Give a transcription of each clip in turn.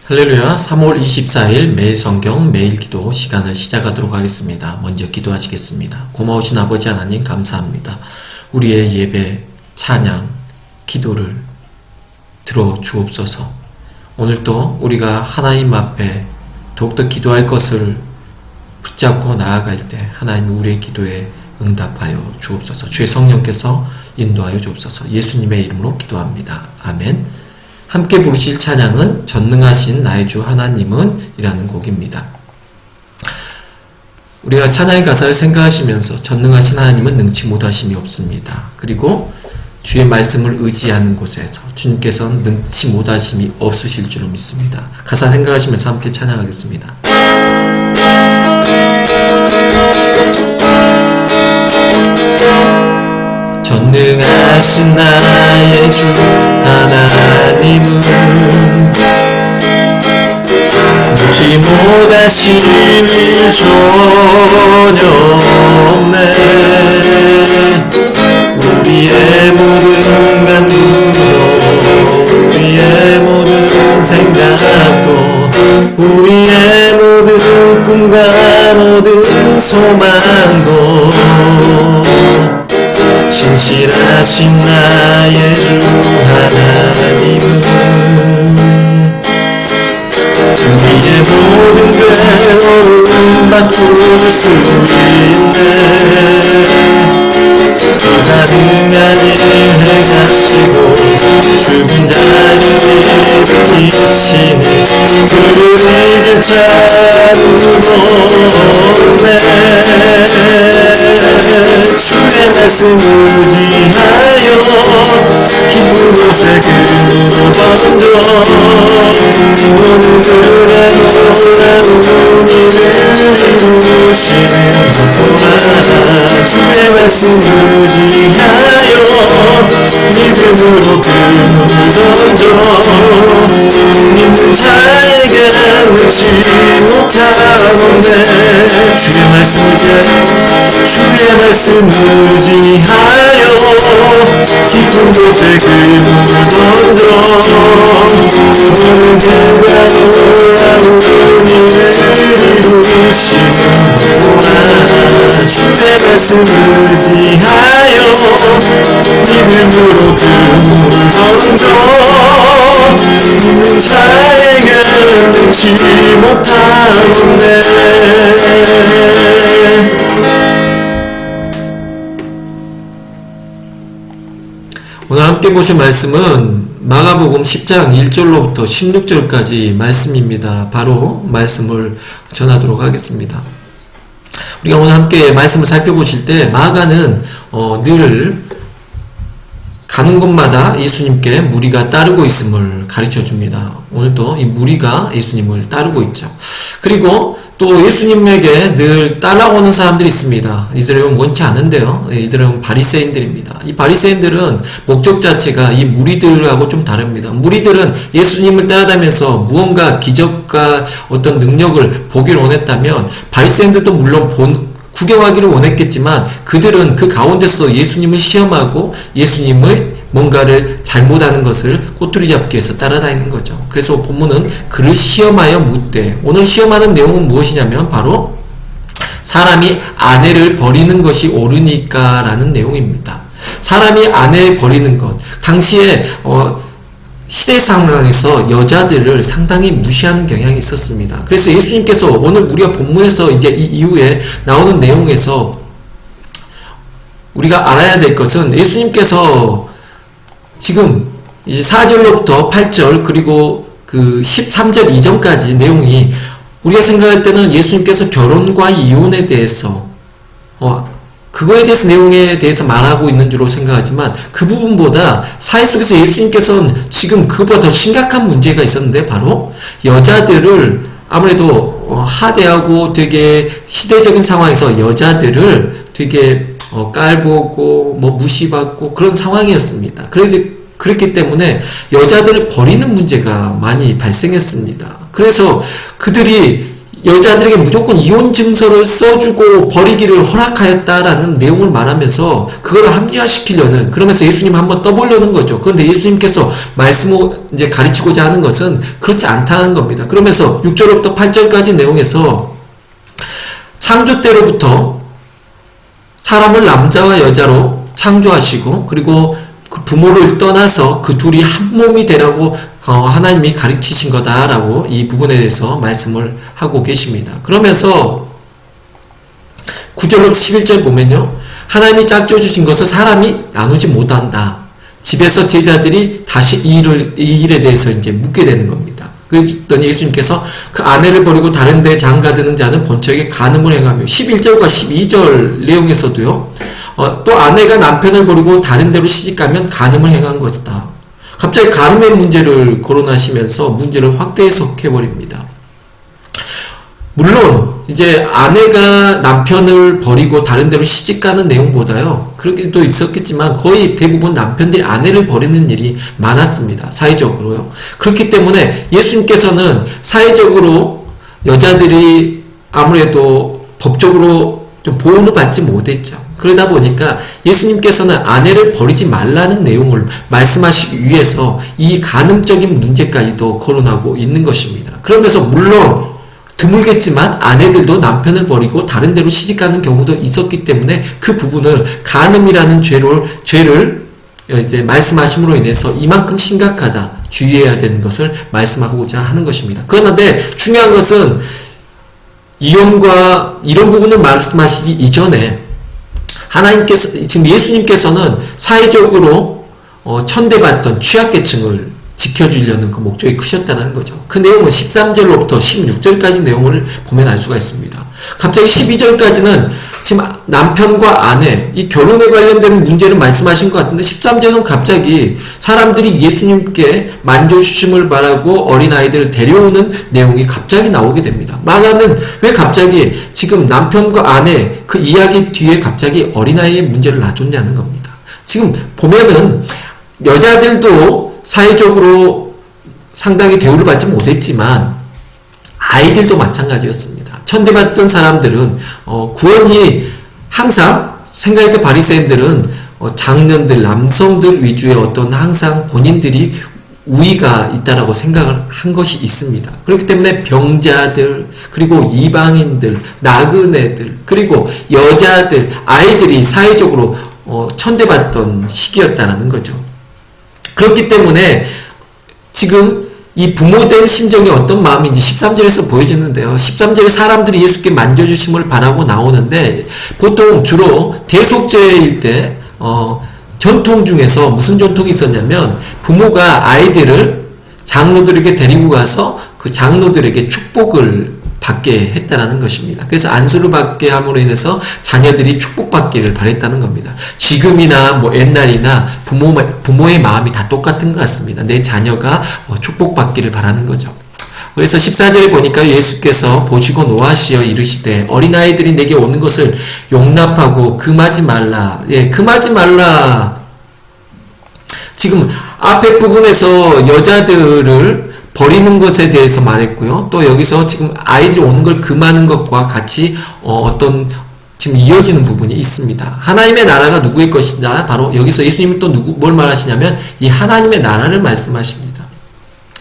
할렐루야. 3월 24일 매일 성경 매일 기도 시간을 시작하도록 하겠습니다. 먼저 기도하시겠습니다. 고마우신 아버지 하나님 감사합니다. 우리의 예배, 찬양, 기도를 들어 주옵소서. 오늘도 우리가 하나님 앞에 더욱더 기도할 것을 붙잡고 나아갈 때 하나님 우리의 기도에 응답하여 주옵소서. 주의 성령께서 인도하여 주옵소서. 예수님의 이름으로 기도합니다. 아멘. 함께 부르실 찬양은 전능하신 나의 주 하나님은 이라는 곡입니다. 우리가 찬양의 가사를 생각하시면서 전능하신 하나님은 능치 못하심이 없습니다. 그리고 주의 말씀을 의지하는 곳에서 주님께서는 능치 못하심이 없으실 줄로 믿습니다. 가사 생각하시면서 함께 찬양하겠습니다. 전능하신 나의 주 하나님은 능치 못하심이 전혀 없네. 우리의 모든 감동도 우리의 모든 생각도 우리의 모든 꿈과 모든 소망도 신실하신 나의 주 하나님은 우리의 모든 괴로움 바꿀 수 있네. 가능한 일을 행하시고 죽은 자를 일으키시네. 그를 이길 자는 없네. 주의 말씀 의지하여 기쁜 곳에 그로 던져 오늘의 놀라운 일을 이루시는구나. 주의 말씀 의지하여 믿음으로 그로 던져 믿는 자에게 능치 못하건대. 주의 말씀 의지하여 주의 말씀 의지하여 깊은 곳에 그물을 던져 오는 그가 놀라운 일을 이루시는구나. 주의 말씀 의지하여 믿음으로 그물을 던져 믿는 자에게 능치 못하건대. 오늘 함께 보실 말씀은 마가복음 10장 1절로부터 16절까지 말씀입니다. 바로 말씀을 전하도록 하겠습니다. 우리가 오늘 함께 말씀을 살펴보실 때 마가는 늘 가는 곳마다 예수님께 무리가 따르고 있음을 가르쳐 줍니다. 오늘도 이 무리가 예수님을 따르고 있죠. 그리고 또 예수님에게 늘 따라오는 사람들이 있습니다. 이들은 원치 않은데요. 이들은 바리새인들입니다. 이 바리새인들은 목적 자체가 이 무리들하고 좀 다릅니다. 무리들은 예수님을 따라다니면서 무언가 기적과 어떤 능력을 보기를 원했다면 바리새인들도 물론 구경하기를 원했겠지만 그들은 그 가운데서도 예수님을 시험하고 예수님의 뭔가를 잘못하는 것을 꼬투리 잡기 위해서 따라다니는 거죠. 그래서 본문은 그를 시험하여 묻되, 오늘 시험하는 내용은 무엇이냐면 바로 사람이 아내를 버리는 것이 옳으니까 라는 내용입니다. 사람이 아내를 버리는 것, 당시에 시대 상황에서 여자들을 상당히 무시하는 경향이 있었습니다. 그래서 예수님께서 오늘 우리가 본문에서 이제 이 이후에 나오는 내용에서 우리가 알아야 될 것은 예수님께서 지금 이제 4절로부터 8절 그리고 그 13절 이전까지 내용이 우리가 생각할 때는 예수님께서 결혼과 이혼에 대해서 그거에 대해서 내용에 대해서 말하고 있는 줄로 생각하지만 그 부분보다 사회 속에서 예수님께서는 지금 그보다 더 심각한 문제가 있었는데 바로 여자들을 아무래도 하대하고 되게 시대적인 상황에서 여자들을 되게 깔보고 무시받고 그런 상황이었습니다. 그래서 그렇기 때문에 여자들을 버리는 문제가 많이 발생했습니다. 그래서 그들이 여자들에게 무조건 이혼 증서를 써주고 버리기를 허락하였다라는 내용을 말하면서 그걸 합리화시키려는, 그러면서 예수님 한번 떠보려는 거죠. 그런데 예수님께서 말씀을 이제 가르치고자 하는 것은 그렇지 않다는 겁니다. 그러면서 6절부터 8절까지 내용에서 창조 때로부터 사람을 남자와 여자로 창조하시고, 그리고 그 부모를 떠나서 그 둘이 한 몸이 되라고 하나님이 가르치신 거다라고 이 부분에 대해서 말씀을 하고 계십니다. 그러면서 9절부터 11절 보면요, 하나님이 짝지어 주신 것을 사람이 나누지 못한다. 집에서 제자들이 다시 이 일에 대해서 이제 묻게 되는 겁니다. 그랬더니 예수님께서 그 아내를 버리고 다른 데 장가드는 자는 본처에게 간음을 행하며, 11절과 12절 내용에서도요, 또 아내가 남편을 버리고 다른 데로 시집가면 간음을 행한 것이다. 갑자기 간음의 문제를 거론하시면서 문제를 확대 해석해버립니다. 물론 이제 아내가 남편을 버리고 다른 데로 시집가는 내용보다요, 그렇게도 있었겠지만 거의 대부분 남편들이 아내를 버리는 일이 많았습니다. 사회적으로요. 그렇기 때문에 예수님께서는 사회적으로 여자들이 아무래도 법적으로 좀 보호를 받지 못했죠. 그러다 보니까 예수님께서는 아내를 버리지 말라는 내용을 말씀하시기 위해서 이 간음적인 문제까지도 거론하고 있는 것입니다. 그러면서 물론 드물겠지만 아내들도 남편을 버리고 다른 데로 시집가는 경우도 있었기 때문에 그 부분을 간음이라는 죄를 이제 말씀하심으로 인해서 이만큼 심각하다, 주의해야 되는 것을 말씀하고자 하는 것입니다. 그런데 중요한 것은 이혼과 이런 부분을 말씀하시기 이전에 하나님께서, 지금 예수님께서는 사회적으로 천대받던 취약계층을 지켜주려는 그 목적이 크셨다는 거죠. 그 내용은 13절로부터 16절까지 내용을 보면 알 수가 있습니다. 갑자기 12절까지는 지금 남편과 아내, 이 결혼에 관련된 문제를 말씀하신 것 같은데 13절은 갑자기 사람들이 예수님께 만져주심을 바라고 어린아이들을 데려오는 내용이 갑자기 나오게 됩니다. 마가는 왜 갑자기 지금 남편과 아내 그 이야기 뒤에 갑자기 어린아이의 문제를 놔줬냐는 겁니다. 지금 보면은 여자들도 사회적으로 상당히 대우를 받지 못했지만 아이들도 마찬가지였습니다. 천대받던 사람들은 구원이 항상 생각했던 바리새인들은 장년들, 남성들 위주의 어떤 항상 본인들이 우위가 있다라고 생각을 한 것이 있습니다. 그렇기 때문에 병자들, 그리고 이방인들, 나그네들, 그리고 여자들, 아이들이 사회적으로 천대받던 시기였다는 거죠. 그렇기 때문에 지금 이 부모된 심정이 어떤 마음인지 13절에서 보여지는데요. 13절에 사람들이 예수께 만져주심을 바라고 나오는데 보통 주로 대속죄일 때 전통 중에서 무슨 전통이 있었냐면 부모가 아이들을 장로들에게 데리고 가서 그 장로들에게 축복을 받게 했다는 것입니다. 그래서 안수를 받게 함으로 인해서 자녀들이 축복받기를 바랬다는 겁니다. 지금이나 뭐 옛날이나 부모의 마음이 다 똑같은 것 같습니다. 내 자녀가 축복받기를 바라는 거죠. 그래서 14절에 보니까 예수께서 보시고 노하시어 이르시되 어린아이들이 내게 오는 것을 용납하고 금하지 말라. 예, 금하지 말라. 지금 앞에 부분에서 여자들을 버리는 것에 대해서 말했고요. 또 여기서 지금 아이들이 오는 걸 금하는 것과 같이 어떤 지금 이어지는 부분이 있습니다. 하나님의 나라가 누구의 것이냐? 바로 여기서 예수님이 또 뭘 말하시냐면 이 하나님의 나라를 말씀하십니다.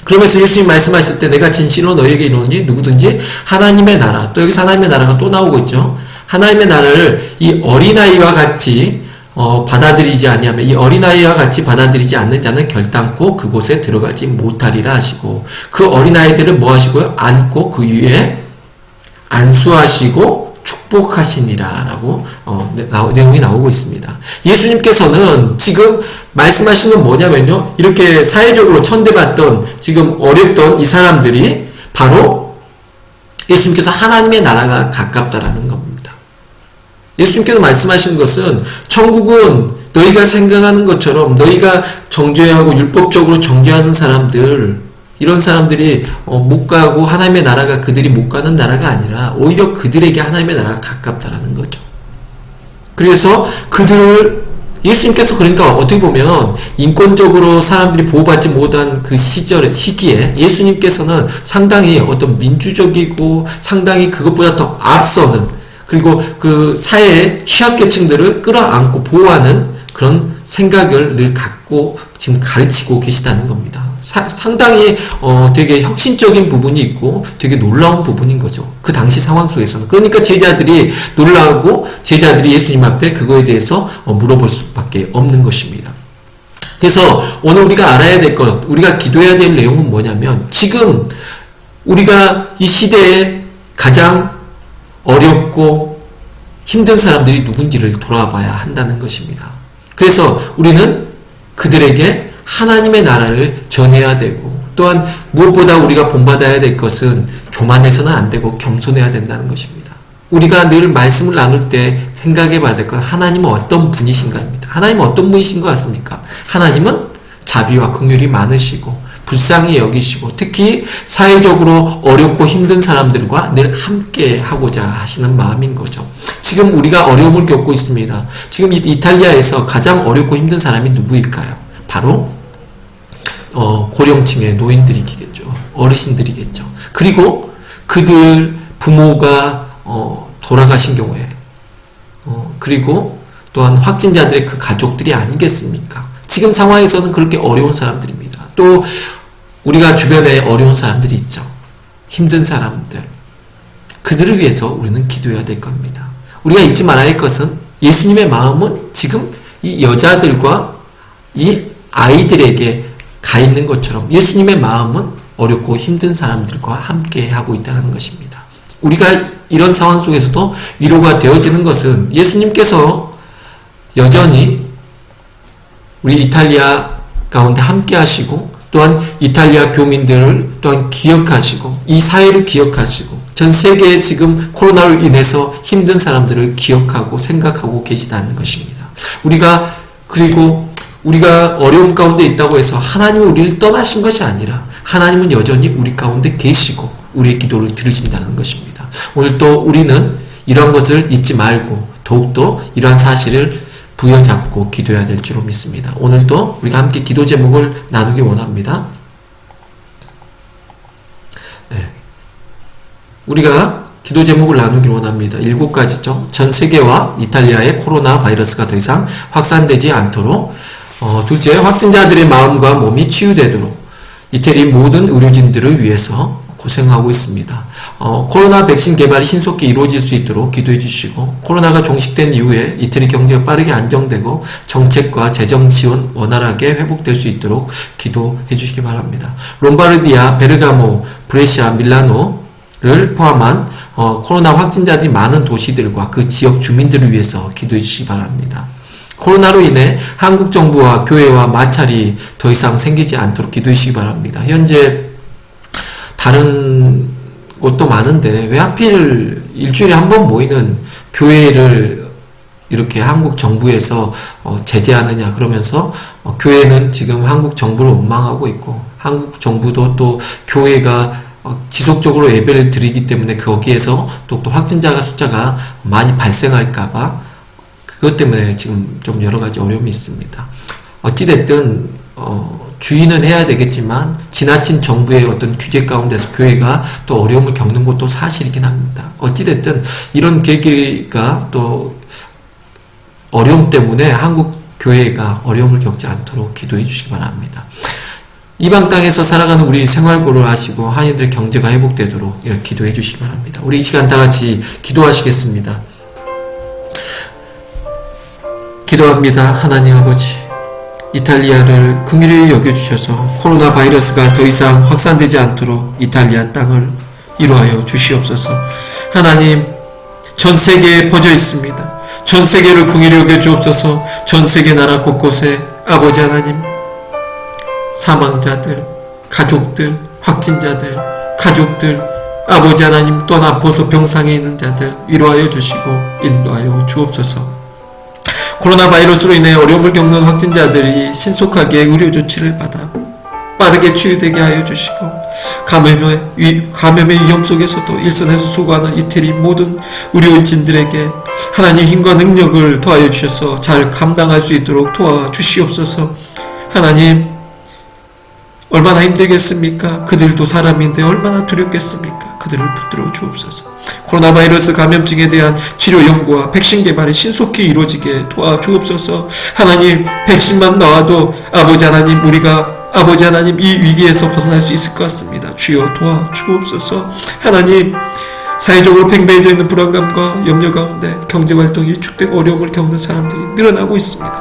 그러면서 예수님 말씀하실 때 내가 진실로 너희에게 이르노니 누구든지 하나님의 나라, 또 여기서 하나님의 나라가 또 나오고 있죠. 하나님의 나라를 이 어린아이와 같이 받아들이지 아니하면 이 어린아이와 같이 받아들이지 않는 자는 결단코 그곳에 들어가지 못하리라 하시고 그 어린아이들을 뭐 하시고요? 안고 그 위에 안수하시고 축복하시니라 라고 내용이 나오고 있습니다. 예수님께서는 지금 말씀하신 건 뭐냐면요. 이렇게 사회적으로 천대받던 지금 어렵던 이 사람들이 바로 예수님께서 하나님의 나라가 가깝다라는 겁니다. 예수님께서 말씀하시는 것은 천국은 너희가 생각하는 것처럼 너희가 정죄하고 율법적으로 정죄하는 사람들, 이런 사람들이 못 가고 하나님의 나라가 그들이 못 가는 나라가 아니라 오히려 그들에게 하나님의 나라가 가깝다라는 거죠. 그래서 그들을 예수님께서 그러니까 어떻게 보면 인권적으로 사람들이 보호받지 못한 그 시기에 예수님께서는 상당히 어떤 민주적이고 상당히 그것보다 더 앞서는, 그리고 그 사회의 취약계층들을 끌어안고 보호하는 그런 생각을 늘 갖고 지금 가르치고 계시다는 겁니다. 상당히 되게 혁신적인 부분이 있고 되게 놀라운 부분인 거죠. 그 당시 상황 속에서는. 그러니까 제자들이 놀라고 제자들이 예수님 앞에 그거에 대해서 물어볼 수밖에 없는 것입니다. 그래서 오늘 우리가 알아야 될 것, 우리가 기도해야 될 내용은 뭐냐면, 지금 우리가 이 시대에 가장 어렵고 힘든 사람들이 누군지를 돌아봐야 한다는 것입니다. 그래서 우리는 그들에게 하나님의 나라를 전해야 되고, 또한 무엇보다 우리가 본받아야 될 것은 교만해서는 안 되고 겸손해야 된다는 것입니다. 우리가 늘 말씀을 나눌 때 생각해 봐야 될 건 하나님은 어떤 분이신가입니다. 하나님은 어떤 분이신 것 같습니까? 하나님은 자비와 긍휼이 많으시고 불쌍히 여기시고 특히 사회적으로 어렵고 힘든 사람들과 늘 함께 하고자 하시는 마음인 거죠. 지금 우리가 어려움을 겪고 있습니다. 지금 이탈리아에서 가장 어렵고 힘든 사람이 누구일까요? 바로 고령층의 노인들이겠죠. 어르신들이겠죠. 그리고 그들 부모가 돌아가신 경우에 그리고 또한 확진자들의 그 가족들이 아니겠습니까? 지금 상황에서는 그렇게 어려운 사람들입니다. 또 우리가 주변에 어려운 사람들이 있죠. 힘든 사람들. 그들을 위해서 우리는 기도해야 될 겁니다. 우리가 잊지 말아야 할 것은 예수님의 마음은 지금 이 여자들과 이 아이들에게 가 있는 것처럼 예수님의 마음은 어렵고 힘든 사람들과 함께 하고 있다는 것입니다. 우리가 이런 상황 속에서도 위로가 되어지는 것은 예수님께서 여전히 우리 이탈리아 가운데 함께 하시고 또한 이탈리아 교민들을 또한 기억하시고 이 사회를 기억하시고 전 세계에 지금 코로나로 인해서 힘든 사람들을 기억하고 생각하고 계시다는 것입니다. 그리고 우리가 어려움 가운데 있다고 해서 하나님이 우리를 떠나신 것이 아니라 하나님은 여전히 우리 가운데 계시고 우리의 기도를 들으신다는 것입니다. 오늘 또 우리는 이런 것을 잊지 말고 더욱더 이러한 사실을 부여잡고 기도해야 될 줄로 믿습니다. 오늘도 우리가 함께 기도 제목을 나누기 원합니다. 네. 우리가 기도 제목을 나누기 원합니다. 7가지죠. 전 세계와 이탈리아의 코로나 바이러스가 더 이상 확산되지 않도록, 둘째, 확진자들의 마음과 몸이 치유되도록 이태리 모든 의료진들을 위해서 고생하고 있습니다. 코로나 백신 개발이 신속히 이루어질 수 있도록 기도해 주시고, 코로나가 종식된 이후에 이태리 경제가 빠르게 안정되고 정책과 재정 지원 원활하게 회복될 수 있도록 기도해 주시기 바랍니다. 롬바르디아, 베르가모, 브레시아, 밀라노를 포함한 코로나 확진자들이 많은 도시들과 그 지역 주민들을 위해서 기도해 주시기 바랍니다. 코로나로 인해 한국 정부와 교회와 마찰이 더 이상 생기지 않도록 기도해 주시기 바랍니다. 현재 다른 곳도 많은데 왜 하필 일주일에 한 번 모이는 교회를 이렇게 한국 정부에서 제재하느냐, 그러면서 교회는 지금 한국 정부를 원망하고 있고 한국 정부도 또 교회가 지속적으로 예배를 드리기 때문에 거기에서 또 확진자가 숫자가 많이 발생할까봐 그것 때문에 지금 좀 여러 가지 어려움이 있습니다. 어찌됐든 주의는 해야 되겠지만 지나친 정부의 어떤 규제 가운데서 교회가 또 어려움을 겪는 것도 사실이긴 합니다. 어찌됐든 이런 계기가 또 어려움 때문에 한국 교회가 어려움을 겪지 않도록 기도해 주시기 바랍니다. 이방 땅에서 살아가는 우리 생활고를 하시고 한인들의 경제가 회복되도록 이렇게 기도해 주시기 바랍니다. 우리 이 시간 다 같이 기도하시겠습니다. 기도합니다. 하나님 아버지, 이탈리아를 긍휼히 여겨주셔서 코로나 바이러스가 더 이상 확산되지 않도록 이탈리아 땅을 이루하여 주시옵소서. 하나님, 전 세계에 퍼져 있습니다. 전 세계를 긍휼히 여겨주옵소서. 전 세계 나라 곳곳에 아버지 하나님, 사망자들, 가족들, 확진자들, 가족들, 아버지 하나님, 또한 아파서 병상에 있는 자들 위로하여 주시고 인도하여 주옵소서. 코로나 바이러스로 인해 어려움을 겪는 확진자들이 신속하게 의료 조치를 받아 빠르게 치유되게 하여 주시고 감염의 위험 속에서도 일선에서 수고하는 이태리 모든 의료진들에게 하나님 힘과 능력을 더하여 주셔서 잘 감당할 수 있도록 도와주시옵소서. 하나님, 얼마나 힘들겠습니까? 그들도 사람인데 얼마나 두렵겠습니까? 그들을 붙들어 주옵소서. 코로나 바이러스 감염증에 대한 치료 연구와 백신 개발이 신속히 이루어지게 도와주옵소서. 하나님, 백신만 나와도 아버지 하나님 이 위기에서 벗어날 수 있을 것 같습니다. 주여 도와주옵소서. 하나님, 사회적으로 팽배해져 있는 불안감과 염려 가운데 경제활동이 위축되고 어려움을 겪는 사람들이 늘어나고 있습니다.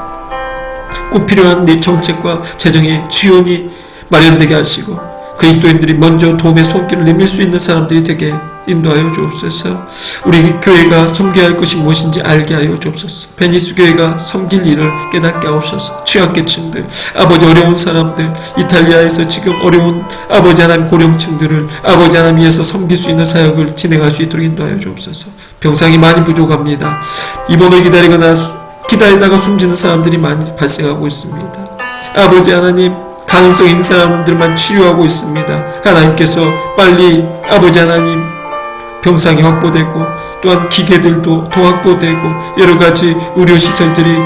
꼭 필요한 정책과 재정의 지원이 마련되게 하시고 그리스도인들이 먼저 도움의 손길을 내밀 수 있는 사람들이 되게 인도하여 주옵소서. 우리 교회가 섬겨야 할 것이 무엇인지 알게 하여 주옵소서. 베니스 교회가 섬길 일을 깨닫게 하옵소서. 취약계층들, 아버지 어려운 사람들, 이탈리아에서 지금 어려운 아버지 하나님 고령층들을 아버지 하나님 위해서 섬길 수 있는 사역을 진행할 수 있도록 인도하여 주옵소서. 병상이 많이 부족합니다. 입원을 기다리다가 숨지는 사람들이 많이 발생하고 있습니다. 아버지 하나님, 가능성 있는 사람들만 치료하고 있습니다. 하나님께서 빨리 아버지 하나님 병상이 확보되고 또한 기계들도 더 확보되고 여러가지 의료시설들이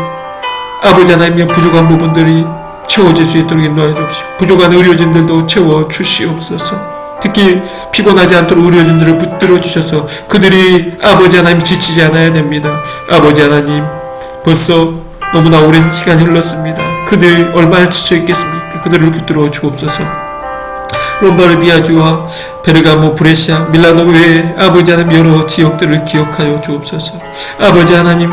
아버지 하나님의 부족한 부분들이 채워질 수 있도록 인도하여 주십시오. 부족한 의료진들도 채워주시옵소서. 특히 피곤하지 않도록 의료진들을 붙들어 주셔서 그들이 아버지 하나님 지치지 않아야 됩니다. 아버지 하나님, 벌써 너무나 오랜 시간이 흘렀습니다. 그들 얼마나 지쳐 있겠습니까? 그들을 붙들어 주옵소서. 롬바르디아주와 베르가모, 브레시아, 밀라노 외에 아버지 하나님 여러 지역들을 기억하여 주옵소서. 아버지 하나님,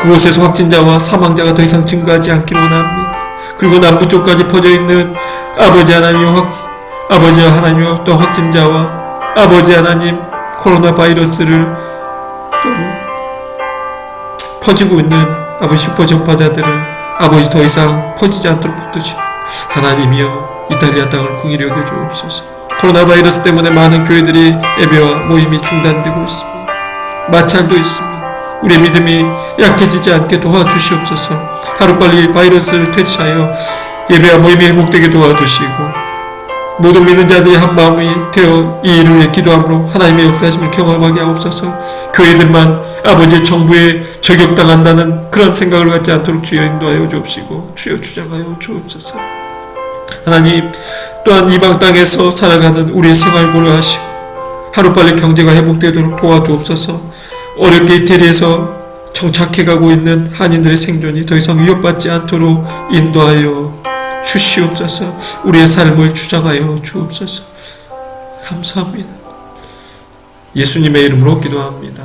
그곳에서 확진자와 사망자가 더 이상 증가하지 않기를 원합니다. 그리고 남부 쪽까지 퍼져 있는 아버지 하나님의 또 확진자와 아버지 하나님 코로나 바이러스를 또 퍼지고 있는 아버지 슈퍼 전파자들을 아버지 더 이상 퍼지지 않도록 붙드시고 하나님이여 이탈리아 땅을 긍휼히 여겨 주옵소서. 코로나 바이러스 때문에 많은 교회들이 예배와 모임이 중단되고 있습니다. 마찰도 있습니다. 우리의 믿음이 약해지지 않게 도와주시옵소서. 하루빨리 바이러스를 퇴치하여 예배와 모임이 회복되게 도와주시고 모든 믿는 자들이 한마음이 되어 이 일을 위해 기도함으로 하나님의 역사하심을 경험하게 하옵소서. 교회들만 아버지의 정부에 저격당한다는 그런 생각을 갖지 않도록 주여 인도하여 주옵시고 주여 주장하여 주옵소서. 하나님, 또한 이방 땅에서 살아가는 우리의 생활 고려하시고 하루빨리 경제가 회복되도록 도와주옵소서. 어렵게 이태리에서 정착해가고 있는 한인들의 생존이 더 이상 위협받지 않도록 인도하여 주시옵소서. 우리의 삶을 주장하여 주옵소서. 감사합니다. 예수님의 이름으로 기도합니다.